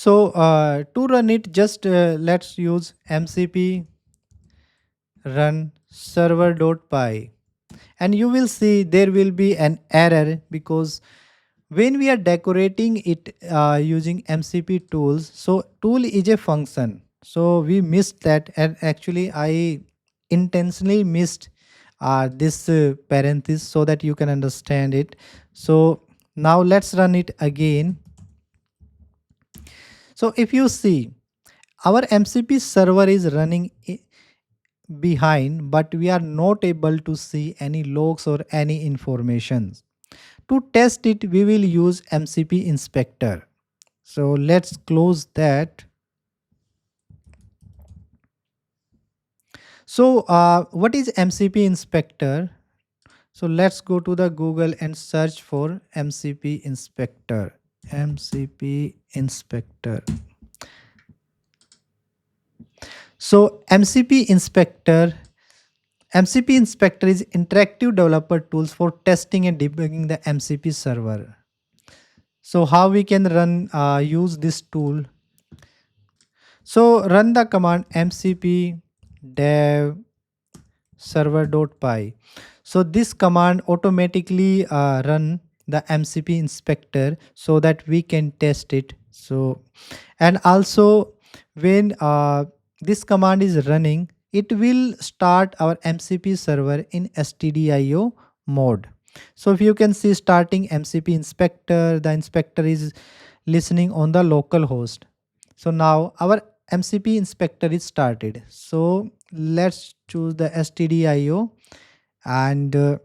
To run it, just let's use MCP run server.py, and you will see there will be an error because when we are decorating it using MCP tools, so tool is a function, so we missed that, and actually I intentionally missed this parenthesis so that you can understand it. So now let's run it again. So if you see, our MCP server is running behind, but we are not able to see any logs or any information. To test it, we will use MCP Inspector. So let's close that. So what is MCP Inspector? So let's go to the Google and search for MCP Inspector. MCP Inspector. So MCP Inspector is interactive developer tools for testing and debugging the MCP server. So how we can use this tool? So run the command mcp dev server.py. So this command automatically run the MCP inspector so that we can test it. So, and also when this command is running, it will start our MCP server in stdio mode. So if you can see starting MCP inspector, the inspector is listening on the local host. So now our MCP inspector is started. So let's choose the stdio, and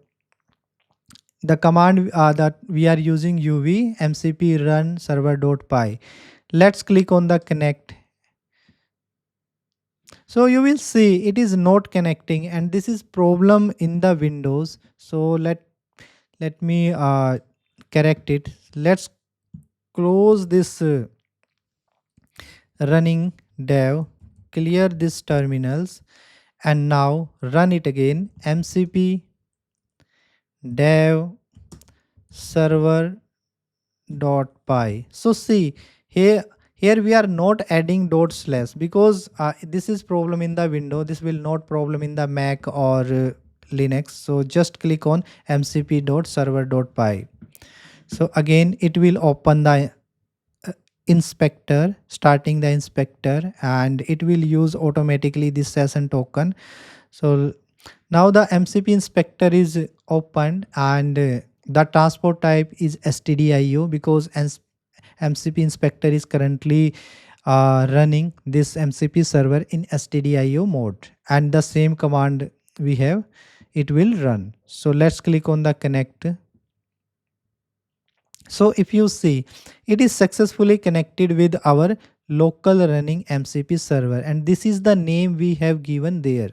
the command that we are using uv mcp run server.py. Let's click on the connect. So you will see it is not connecting, and this is problem in the Windows. So let me correct it. Let's close this running dev, clear this terminals, and now run it again. MCP dev server.py. So see here we are not adding dot slash because this is problem in the window. This will not problem in the Mac or Linux. So just click on mcp.server.py. So again it will open the inspector, starting the inspector, and it will use automatically this session token. So now the MCP inspector is opened, and the transport type is stdio because MCP inspector is currently running this MCP server in stdio mode, and the same command we have, it will run. So let's click on the connect. So if you see, it is successfully connected with our local running MCP server, and this is the name we have given there.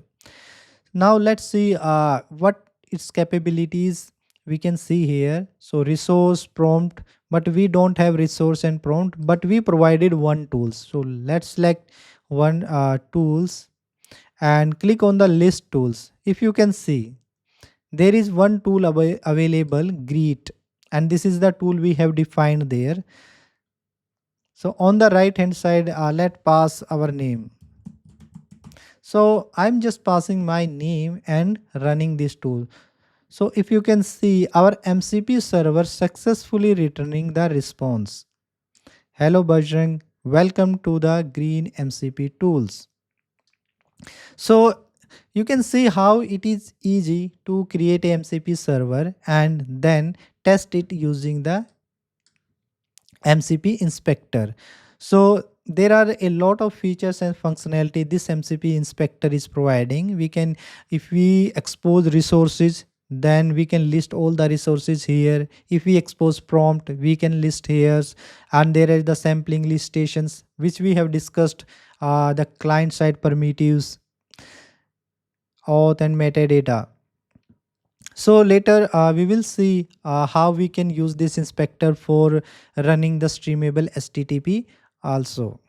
Now let's see what its capabilities we can see here. So resource prompt, but we don't have resource and prompt, but we provided one tools. So let's select one tools and click on the list tools. If you can see, there is one tool available, greet, and this is the tool we have defined there. So on the right hand side, let's pass our name. So I'm just passing my name and running this tool. So if you can see, our MCP server successfully returning the response. Hello Bajrang, welcome to the green MCP tools. So you can see how it is easy to create a MCP server and then test it using the MCP inspector. So there are a lot of features and functionality this MCP inspector is providing. We can, if we expose resources, then we can list all the resources here. If we expose prompt, we can list here, and there are the sampling list stations which we have discussed, the client side primitives, auth and metadata. So later we will see how we can use this inspector for running the streamable HTTP also.